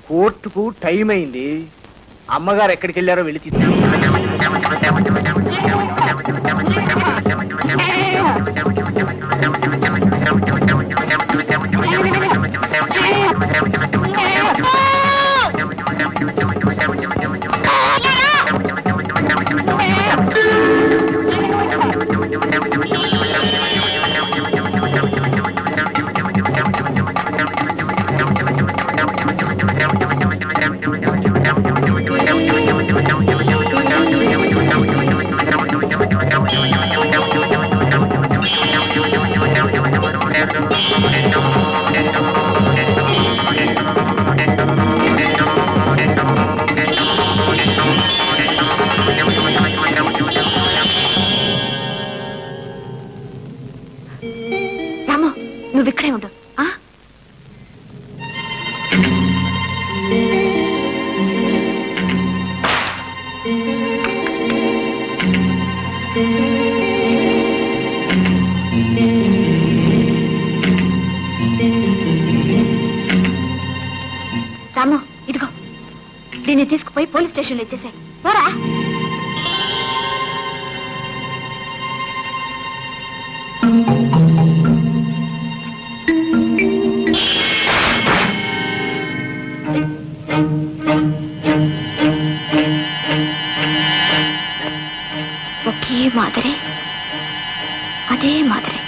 కోర్టుకు టైం అయింది. అమ్మగారు ఎక్కడికి వెళ్ళారో వెళ్ళి తీసుకు. నువ్వు ఇక్కడే ఉండు. రాము, ఇదిగో దీన్ని తీసుకుపోయి పోలీస్ స్టేషన్లో ఇచ్చేసాయి. పోరా. ఒకే మాదిరి, అదే మాదిరి.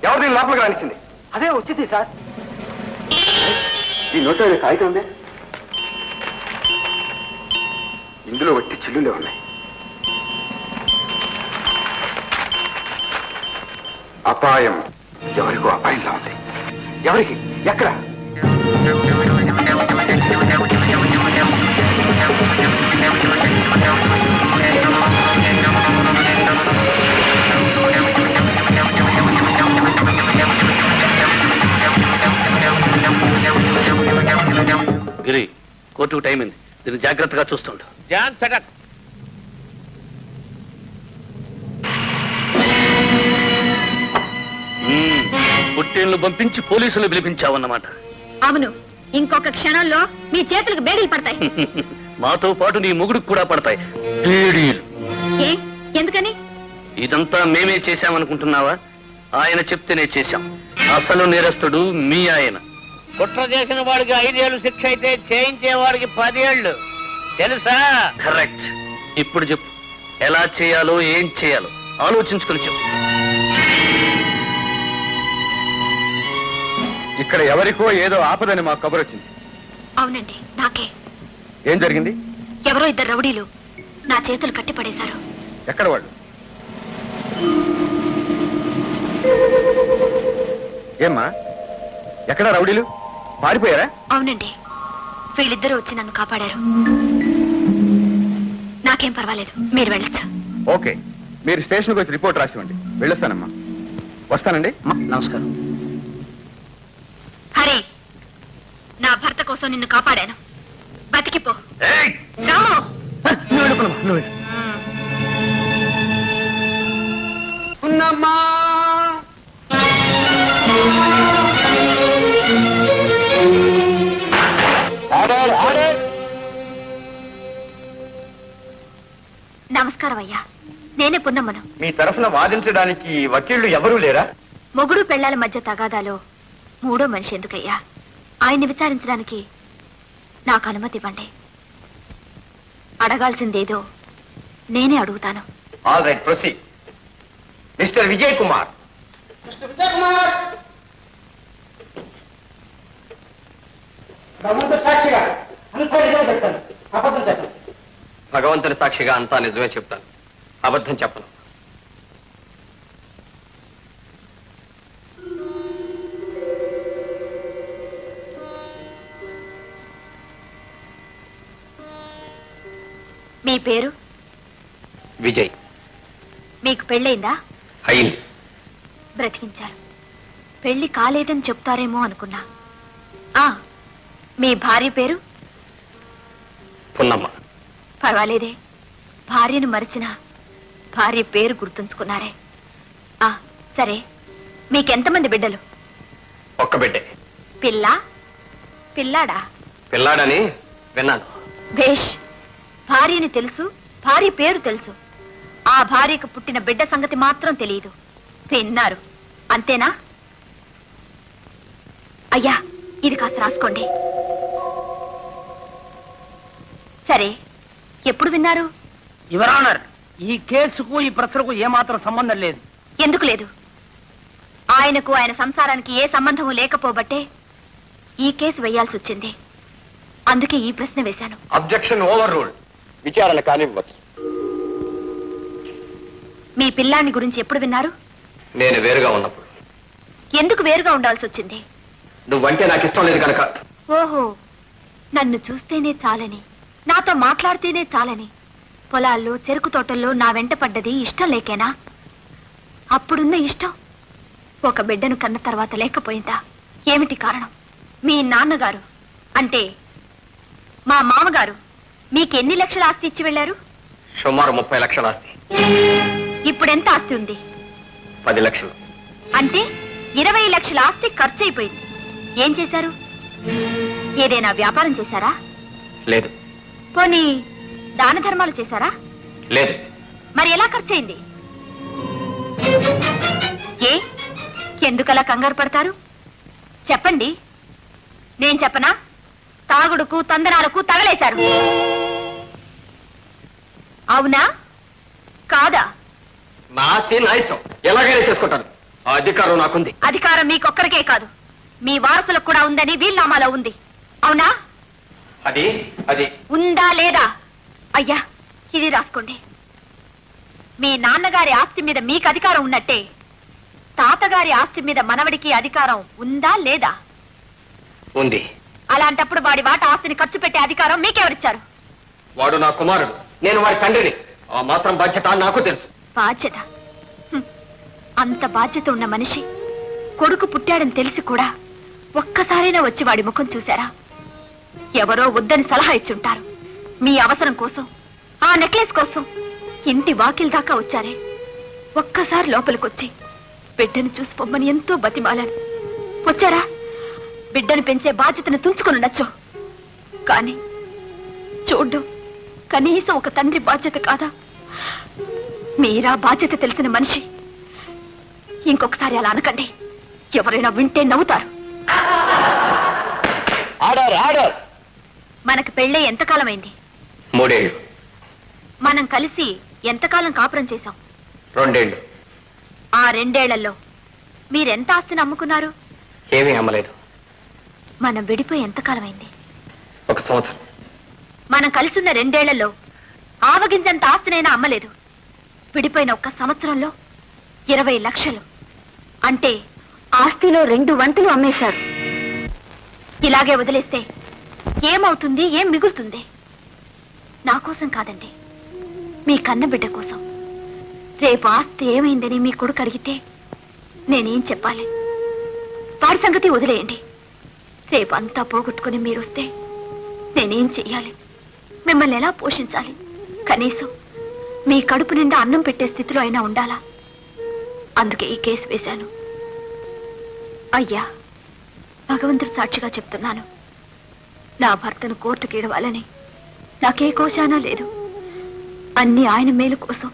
ఎవరు దీన్ని లోపలికి రానిచ్చింది? అదే వచ్చింది సార్. ఈ నోట్లో కాగితం ఉంది, ఇందులో వట్టి చిల్లులే ఉన్నాయి. అపాయం, ఎవరికో అపాయంలా ఉంది. ఎవరికి? ఎక్కడ? గిరి, కోర్టుకు టైం అయింది. దీన్ని జాగ్రత్తగా చూస్తుండు. జాన్ చటక్. పుట్టేళ్లు పంపించి పోలీసులు పిలిపించావన్నమాట. అవును, ఇంకొక క్షణంలో మీ చేతులకు బేడీలు పడతాయి. మాతో పాటు నీ మొగుడికి కూడా పడతాయి బేడీలు. ఎందుకని? ఇదంతా మేమే చేశామనుకుంటున్నావా? ఆయన చెప్తేనే చేశాం. అసలు నేరస్తుడు మీ ఆయన. కుట్ర చేసిన వాడికి 5 ఏళ్ళు శిక్ష అయితే చేయించేవాడికి 10 ఏళ్ళు. తెలుసా? కరెక్ట్. ఇప్పుడు చెప్పు, ఎలా చేయాలో ఏం చేయాలో ఆలోచించుకుని చెప్పు. ఇక్కడ ఎవరికో ఏదో ఆపదని మాకు కబురు వచ్చింది. అవునండి, నాకే. ఏం జరిగింది? ఎవరో 2 రౌడీలు నా చేతులు కట్టి పడేశారు. ఎక్కడ వాళ్ళు? ఏమ్మా, ఎక్కడ రౌడీలు? పారిపోయారా? అవునండి, వీళ్ళిద్దరూ వచ్చి నన్ను కాపాడారు. నాకేం పర్వాలేదు, మీరు వెళ్ళొచ్చు. ఓకే, మీరు స్టేషన్కి వచ్చి రిపోర్ట్ రాసివ్వండి. వెళ్ళొస్తానమ్మా. వస్తానండి. నమస్కారం. హరి, నా భర్త కోసం నిన్ను కాపాడాను. బతికిపో. రాము. ఉన్నమ్మా. నమస్కారం అయ్యా, నేనే పున్నమ్మను. మీ తరఫున వాదించడానికి వకీళ్లు ఎవరూ లేరా? మొగుడు పెళ్లాల మధ్య తగాదాలో 3వ మనిషి ఎందుకయ్యా? ఆయన్ని విచారించడానికి నాకు అనుమతి ఇవ్వండి. అడగాల్సిందేదో నేనే అడుగుతాను. All right, proceed. Mister Vijay Kumar. భగవంతుని సాక్షిగా అంతా నిజమే చెప్తాను, అబద్ధం చెప్పను. మీ పేరు? విజయ్. మీకు పెళ్ళైందా? అయింది. బ్రతికించారు. పెళ్లి కాలేదని చెప్తారేమో అనుకున్నా. మీ భార్య పేరు? పున్నమ్మ. పర్వాలేదే, భార్యను మరిచిన భార్య పేరు గుర్తుంచుకున్నారే. ఆ సరే, మీకెంతమంది బిడ్డలు? ఒక్క బిడ్డే. పిల్ల పిల్లాడా? పిల్లాడని విన్నాను. భేష్. భార్యని తెలుసు, భార్య పేరు తెలుసు. ఆ భార్యకు పుట్టిన బిడ్డ సంగతి మాత్రం తెలియదు. విన్నారు అంతేనా? అయ్యా, ఇది కాస్త రాసుకోండి. సరే, ఎప్పుడు విన్నారు? యువర్ ఆనర్, ఈ కేసుకు ఈ ప్రశ్నకు ఏమాత్రం సంబంధం లేదు. ఎందుకు లేదు? ఆయనకు ఆయన సంసారానికి ఏ సంబంధము లేకపోబట్టే ఈ కేసు వేయాల్సి వచ్చింది. అందుకే ఈ ప్రశ్న వేశాను. Objection over ruled. విచారణ కానివ్వచ్చు. మీ పిల్లాన్ని గురించి ఎప్పుడు విన్నారు? నేను వేరుగా ఉన్నప్పుడు. ఎందుకు వేరుగా ఉండాల్సి వచ్చింది? నువ్వంటే నాకు ఇష్టం లేదు కనుక. ఓహో, నన్ను చూస్తేనే చాలని, నాతో మాట్లాడితేనే చాలని పొలాల్లో చెరుకు తోటల్లో నా వెంట పడ్డది ఇష్టం లేకేనా? అప్పుడున్న ఇష్టం ఒక బిడ్డను కన్న తర్వాత లేకపోయిందా? ఏమిటి కారణం? మీ నాన్నగారు అంటే మా మామగారు మీకెన్ని లక్షల ఆస్తి ఇచ్చి వెళ్ళారు? సుమారు 30 లక్షల ఆస్తి. ఇప్పుడెంత ఆస్తి ఉంది? 10 లక్షలు. అంటే 20 లక్షల ఆస్తి ఖర్చు అయిపోయింది. ఏం చేశారు? ఏదైనా వ్యాపారం చేశారా? లేదు. పోనీ దాన ధర్మాలు చేశారా? లేదు. మరి ఎలా ఖర్చయింది? ఏ ఎందుకలా కంగారు పడతారు? చెప్పండి. నేను చెప్పనా? తాగుడుకు తందనాలకు తగలేశారు. అవునా కాదా? నా ఆస్తి నా ఇష్టం, ఎలాగైనా చేసుకుంటాను. ఆ అధికారం నాకుంది. అధికారం మీకొక్కరికే కాదు, మీ వారసులకు కూడా ఉందని వీల్నామాలో ఉంది. అవునా? అది అది ఉందా లేదా? అయ్యా, ఇది రాసుకోండి. మీ నాన్నగారి ఆస్తి మీద మీకు అధికారం ఉన్నట్టే తాతగారి ఆస్తి మీద మనవడికి అధికారం ఉందా లేదా? ఉంది. అలాంటప్పుడు వాడి వాట ఆస్తిని ఖర్చు పెట్టే అధికారం మీకెవరిచ్చారు? వాడు నా కుమారుడు, నేను వాడి తండ్రిని. ఆ మాత్రం బాధ్యత నాకు తెలుసు. బాధ్యత? అంత బాధ్యత ఉన్న మనిషి కొడుకు పుట్టాడని తెలిసి కూడా ఒక్కసారైనా వచ్చి వాడి ముఖం చూశారా? ఎవరో వద్దని సలహా ఇచ్చుంటారు. మీ అవసరం కోసం, ఆ నెక్లెస్ కోసం ఇంటి వాకిల్ దాకా వచ్చారే. ఒక్కసారి లోపలికొచ్చి బిడ్డను చూసి పొమ్మని ఎంతో బతిమాలాను. వచ్చారా? బిడ్డను పెంచే బాధ్యతను తుంచుకొని ఉండొచ్చు, కానీ చూడ్డం కనీసం ఒక తండ్రి బాధ్యత కాదా? మీరా బాధ్యత తెలిసిన మనిషి. ఇంకొకసారి అలా అనకండి, ఎవరైనా వింటే నవ్వుతారు. Order order. మనకు పెళ్ళే ఎంతకాలమైంది? 3 ఏళ్ళు. మనం కలిసి ఎంతకాలం కాపురం చేశాం? 2 ఏళ్ళు. ఆ 2 ఏళ్లలో మీరెంత ఆస్తిని అమ్ముకున్నారు? ఏమీ అమ్మలేదు. మనం విడిపోయి ఎంతకాలమైంది? 1 సంవత్సరం. మనం కలిసిన 2 ఏళ్లలో ఆవగింజంత ఆస్తినైనా అమ్మలేదు. విడిపోయిన 1 సంవత్సరంలో 20 లక్షలు. అంటే ఆస్తిలో 2 వంతులు అమ్మేశారు. ఇలాగే వదిలేస్తే ఏమవుతుంది? ఏం మిగులుతుంది? నా కోసం కాదండి, మీ కన్న బిడ్డ కోసం. రేపు ఆస్తి ఏమైందని మీ కొడుకు అడిగితే నేనేం చెప్పాలి? వాడి సంగతి వదిలేయండి. రేపు అంతా పోగొట్టుకుని మీరొస్తే నేనేం చెయ్యాలి? మిమ్మల్ని ఎలా పోషించాలి? కనీసం మీ కడుపు నిండా అన్నం పెట్టే స్థితిలో అయినా ఉండాలా? అందుకే ఈ కేసు వేశాను. అయ్యా, భగవంతుడు సాక్షిగా చెప్తున్నాను, నా భర్తను కోర్టుకి ఇడవాలని నాకే కోశానా లేదు. అన్ని ఆయన మేలు కోసం,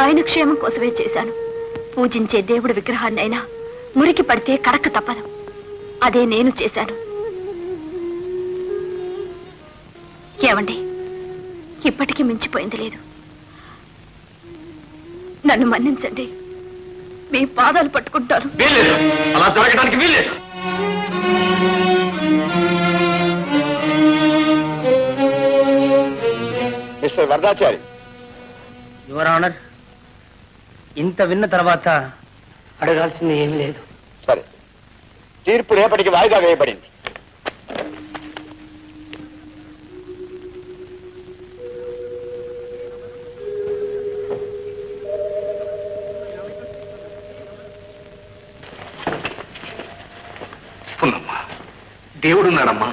ఆయన క్షేమం కోసమే చేశాను. పూజించే దేవుడి విగ్రహాన్నైనా మురికి పడితే కడక తప్పదు. అదే నేను చేశాను. ఏమండి, ఇప్పటికీ మించిపోయింది లేదు. నన్ను మన్నించండి, మీ పాదాలు పట్టుకుంటాను. వీల్లేదు, అలా జరగడానికి వీల్లేదు. మిస్టర్ వరదాచారి. యువర్ ఆనర్, ఇంత విన్న తర్వాత అడగాల్సింది ఏం లేదు. సరే, తీర్పు రేపటికి వాయిదా వేయబడింది. పున్నమ్మా, దేవుడున్నాడమ్మా,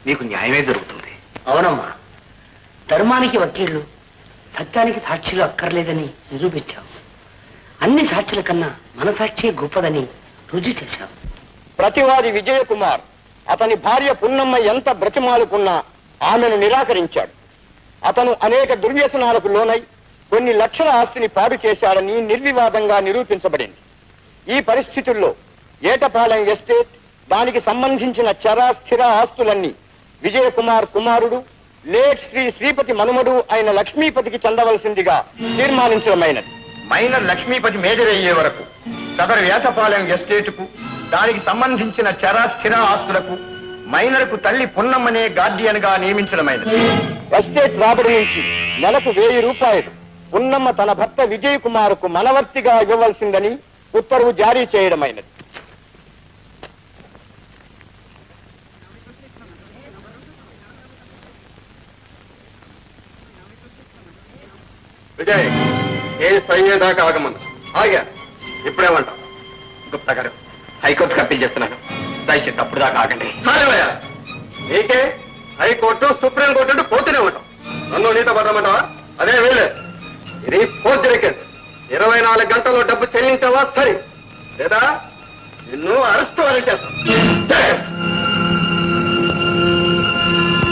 నీకు న్యాయమే జరుగుతుంది. అవునమ్మా, ధర్మానికి వకీళ్ళు, సత్యానికి సాక్షులు అక్కర్లేదని నిరూపించావు. అన్ని సాక్షుల కన్నా మన సాక్షి గొప్పదని రుజువు చేశావు. ప్రతివాది విజయకుమార్ అతని భార్య పున్నమ్మ ఎంత బ్రతిమాలుకున్నా ఆమెను నిరాకరించాడు. అతను అనేక దుర్వ్యసనాలకు లోనై కొన్ని లక్షల ఆస్తిని పాడు చేశాడని నిర్వివాదంగా నిరూపించబడింది. ఈ పరిస్థితుల్లో ఏటపాలెం ఎస్టేట్, దానికి సంబంధించిన చరా స్థిర ఆస్తులన్నీ విజయకుమార్ కుమారుడు లేట్ శ్రీ శ్రీపతి మనుమడు అయిన లక్ష్మీపతికి చెందవలసిందిగా తీర్మానించడమైనది. మైనర్ లక్ష్మీపతి మేజర్ అయ్యే వరకు సదరు ఏటపాలెం ఎస్టేటుకు, దానికి సంబంధించిన చరా స్థిర ఆస్తులకు మైనర్కు తల్లి పున్నమ్మనే గార్డియన్ గా నియమించడమైనది. ఎస్టేట్ రాబడి నుంచి నెలకు 1000 రూపాయలు పున్నమ్మ తన భర్త విజయ్ కుమార్కు మనవర్తిగా ఇవ్వవలసిందని ఉత్తర్వు జారీ చేయడమైనది. విజయ్, ఏ అయ్యేదాకా ఆగమను. ఆగా ఇప్పుడేమంటా? గుప్తా గారు, హైకోర్టుకు అప్పీల్ చేస్తున్నాను. దయచేసి అప్పుడు దాకా ఆగండి. చాలేవయ్యా, నీకే హైకోర్టు సుప్రీంకోర్టు అంటూ పోతూనే ఉంటాం. నన్ను నీతో పడమంటావా? అదే వీలే. ఇది ఫోర్జరీ కేసు. 24 గంటల్లో డబ్బు చెల్లించావా సరే, లేదా నిన్ను అరెస్ట్ వారెంట్ చేస్తాం.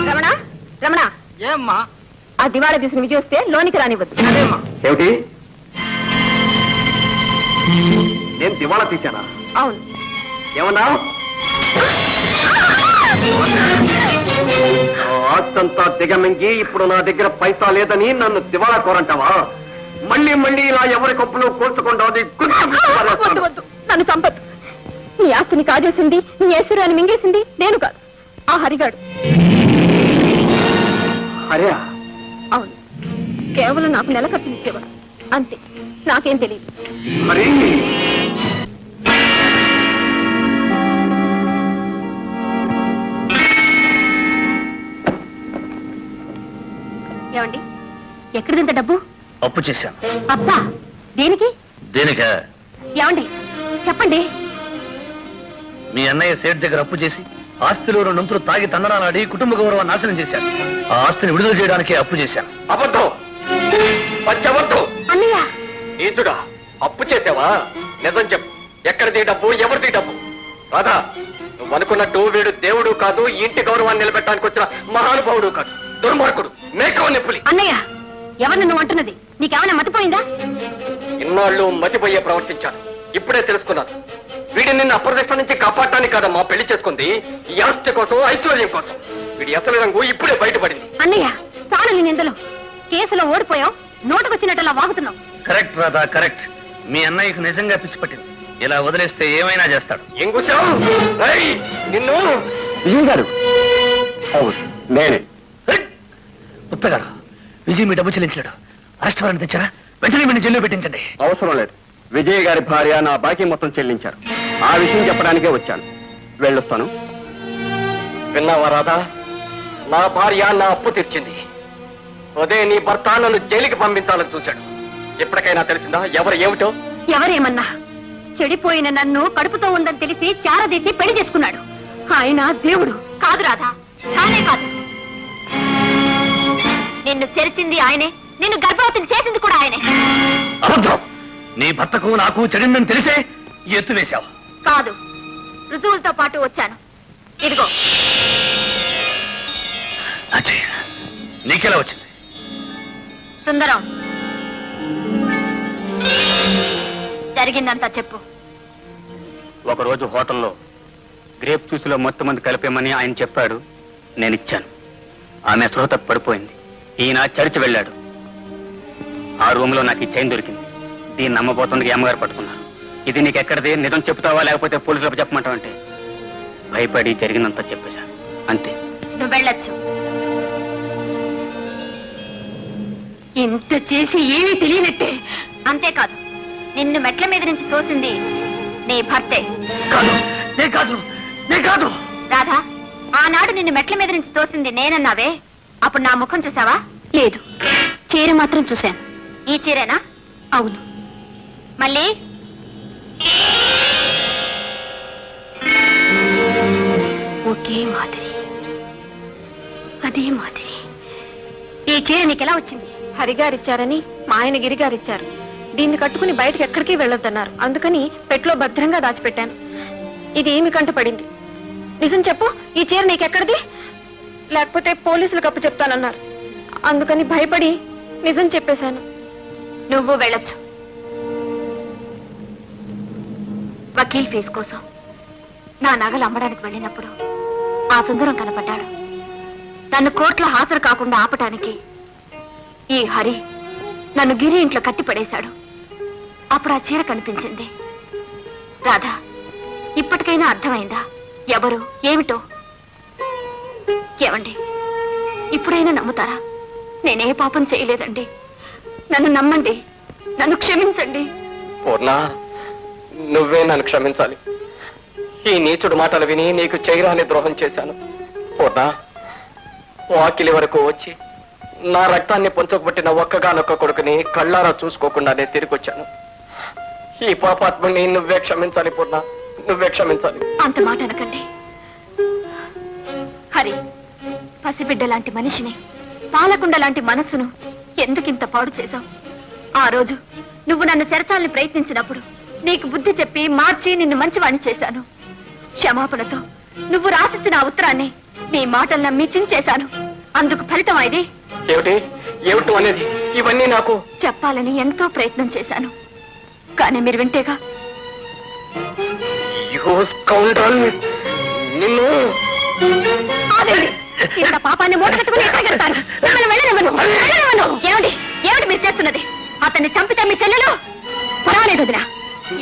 రమణ, రమణ, ఏమ్మా? ఆ దివాళా తీసిన విజయ్ వస్తే లోనికి రానివ్వద్దు. ఏమిటి? నేను దివాళా తీశానా? అవును. ఏమన్నా? ఆస్తంతా దిగమింగి ఇప్పుడు నా దగ్గర పైసా లేదని నన్ను దివాళా కోరంటావా? మళ్ళీ మళ్ళీ ఇలా ఎవరి కప్పులో కూర్చకుండా వద్దు, వద్దు, నన్ను చంపద్దు. నీ ఆస్తిని కాజేసింది, నీ ఐశ్వర్యాన్ని మింగేసింది నేను కాదు, ఆ హరిగాడు. అరే, అవును, కేవలం నాకు నెల ఖర్చులు ఇచ్చేవాడు అంతే, నాకేం తెలియదు. మరి ఏమండి, ఎక్కడిదంత డబ్బు? అప్పు చేశాను. అబ్బా, దేనికి? దేనికా? ఏమండి చెప్పండి. మీ అన్నయ్య సేట్ దగ్గర అప్పు చేసి ఆస్తిలో 2 వంతులు తాగి తందనానాడి కుటుంబ గౌరవాన్ని నాశనం చేశాను. ఆ ఆస్తిని విడుదల చేయడానికి అప్పు చేశాను. అబద్ధం, పచ్చబద్ధం. అన్నయ్య, నీచుడా, అప్పు చేసావా? నిజం చెప్పు, ఎక్కడిది డబ్బు, ఎవరిది డబ్బు? రాధా, నువ్వు అనుకున్నట్టు వీడు దేవుడు కాదు, ఈ ఇంటి గౌరవాన్ని నిలబెట్టడానికి వచ్చిన మహానుభావుడు కాదు, దుర్మార్గుడు, మేకవని పులి. అన్నయ్య, ఎవరు నువ్వు అంటున్నది? నీకేమైనా మతిపోయిందా? ఇన్నాళ్ళు మతిపోయే ప్రవర్తించాను, ఇప్పుడే తెలుసుకున్నాను. వీడిని నిన్ను అప్రదిష్ట నుంచి కాపాడటానికి కాదమ్మా పెళ్లి చేసుకుంది, ఈ ఆస్తి కోసం, ఐశ్వర్యం కోసం. వీడి అసలు రంగు ఇప్పుడే బయటపడింది. అన్నయ్య, చాలు నీ నిందలు. కేసులో ఓడిపోయావు, నోటుకొచ్చినట్టలా వాగుతున్నావు. Correct Radha, correct. మీ అన్నయ్యకు నిజంగా పిచ్చి పట్టింది. ఇలా వదిలేస్తే ఏమైనా చేస్తాడు. ఏం కూర్చావు? నిన్ను గారు. నేనే. గుప్తగారు, విజయ్ మీ డబ్బు చెల్లించాడు. అరెస్ట్ వారెంట్ తెచ్చారా? వెంటనే మీరు జైల్లో పెట్టించండి. అవసరం లేదు. విజయ్ గారి భార్య నా బాకీ మొత్తం చెల్లించారు. ఆ విషయం చెప్పడానికే వచ్చాను. వెళ్ళొస్తాను. విన్నావా రాధా? నా భార్య నా అప్పు తీర్చింది. అదే నీ భర్త నన్ను జైలుకి పంపించాలని చూశాడు. ఎప్పటికైనా తెలిసిందా ఎవరు ఏమిటో? ఎవరేమన్నా, చెడిపోయిన నన్ను కడుపుతో ఉందని తెలిసి చారదీసి పెళ్లి చేసుకున్నాడు. ఆయన దేవుడు కాదు రాధా, కానే కాదు. నిన్ను చెరిచింది ఆయనే, నిన్ను గర్భవతిని చేసింది కూడా ఆయనే. అబద్ధం. నీ భర్తకు నాకు చెడిందని తెలిసే ఎత్తు వేశావు. కాదు, రుజువులతో పాటు వచ్చాను. ఇదిగో. అజయ్, నీకెలా వచ్చింది? సుందరం, జరిగిందంతా చెప్పు. ఒకరోజు హోటల్లో గ్రేప్ జ్యూస్లో మొత్తం మంది కలిపేమని ఆయన చెప్పాడు. నేను ఇచ్చాను. ఆమె స్పృహత పడిపోయింది. ఈయన చర్చి వెళ్ళాడు. ఆ రూమ్ లో నాకు ఈ చైన్ దొరికింది. దీన్ని నమ్మబోతుండగా అమ్మగారు పట్టుకున్నారు. ఇది నీకెక్కడిది, నిజం చెప్తావా లేకపోతే పోలీసులకు చెప్పమంటావంటే భయపడి జరిగినంత చెప్పేశాను, అంతే. నువ్వు వెళ్ళొచ్చు. ఇంత చేసి ఏమీ తెలియనట్టే. అంతేకాదు, నిన్ను మెట్ల మీద నుంచి తోసింది నీ భర్తే. కాదు, నే కాదు, నే కాదు. రాధా, ఆనాడు నిన్ను మెట్ల మీద నుంచి తోసింది నేనన్నావే, అప్పుడు నా ముఖం చూసావా? లేదు, చీర మాత్రం చూశాను. ఈ చీరేనా? అవును. మళ్ళీ ఒకే మాదిరి, అదే మాదిరి. ఈ చీర నీకెలా వచ్చింది? హరిగారిచ్చారని మా ఆయన గిరిగారిచ్చారు. దీన్ని కట్టుకుని బయటకు ఎక్కడికి వెళ్ళొద్దన్నారు. అందుకని పెట్లో భద్రంగా దాచిపెట్టాను. ఇది ఏమి కంట పడింది. నిజం చెప్పు, ఈ చీర నీకెక్కడిది? లేకపోతే పోలీసులకు అప్పు చెప్తానన్నారు. అందుకని భయపడి నిజం చెప్పేశాను. నువ్వు వెళ్ళొచ్చు. వకీల్ ఫీజు కోసం నా నగలు అమ్మడానికి వెళ్ళినప్పుడు ఆ సుందరం కనపడ్డాడు. నన్ను కోర్టులో హాజరు కాకుండా ఆపటానికి ఈ హరి నన్ను గిరి ఇంట్లో కట్టిపడేశాడు. అప్పుడు ఆ చీర కనిపించింది. రాధా, ఇప్పటికైనా అర్థమైందా ఎవరు ఏమిటో? ఏమండి, ఇప్పుడైనా నమ్ముతారా? నేనే పాపం చేయలేదండి. నన్ను నమ్మండి, నన్ను క్షమించండి. పూర్ణ, నువ్వే నన్ను క్షమించాలి. ఈ నీచుడు మాటలు విని నీకు చేయరాని ద్రోహం చేశాను. పూర్ణ, వాకిలి వరకు వచ్చి నా రక్తాన్ని పొంచకబట్టిన ఒక్కగానొక్క కొడుకుని కళ్ళారా చూసుకోకుండానే తిరిగొచ్చాను. ఈ పాపాత్మని నువ్వే క్షమించాలి పూర్ణ, నువ్వే క్షమించాలి. అంత మాట అనకండి హరి. పసిబిడ్డ లాంటి మనిషిని, పాలకుండ లాంటి మనస్సును ఎందుకింత పాడు చేశావు? ఆ రోజు నువ్వు నన్ను చెరచాలని ప్రయత్నించినప్పుడు నీకు బుద్ధి చెప్పి మార్చి నిన్ను మంచివాణ్ణి చేశాను. క్షమాపణతో నువ్వు రాసిచ్చిన ఆ ఉత్తరాన్ని నీ మాటలు నమ్మి చించేశాను. అందుకు ఫలితం ఇది. ఏమిటి ఏమిటి అనేది? ఇవన్నీ నాకు చెప్పాలని ఎంతో ప్రయత్నం చేశాను, కానీ మీరు వింటేగా. నిన్ను ఆగండి. ఇంత పాపాన్ని మూటగట్టుకుని ఎక్కడికెళ్తాను? మిమ్మల్ని వెళ్ళనివ్వను, వెళ్ళనివ్వను. ఏమిటి ఏమిటి మీరు చేస్తున్నది? అతన్ని చంపితే మీ చెల్లెలు పర్వాలేదు వదినా.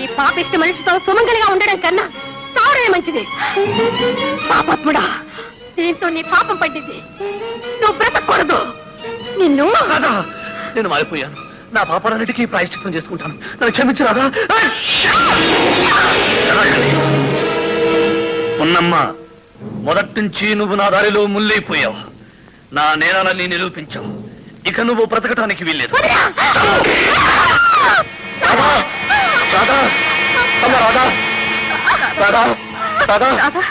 ఈ పాపిష్టి మనిషితో సుమంగలిగా ఉండడం కన్నా చావడమే మంచిది. పాపాత్ముడా, దీంతో నీ పాపం పడ్డింది. నువ్వు బ్రతకూడదు. నిన్ను రాధా, నేను మారిపోయాను. నా పాపాలన్నిటికీ ప్రాయశ్చిత్తం చేసుకుంటాను. నన్ను క్షమించు రాధా. ఉన్నమ్మ, మొదటి నుంచి నువ్వు నా దారిలో ముల్లైపోయావు. నా నేరాలని నిరూపించావు. ఇక నువ్వు బ్రతకటానికి వీల్లేదు. రాధా, రాధా, రాధా, రాధా, రాధా. రాధా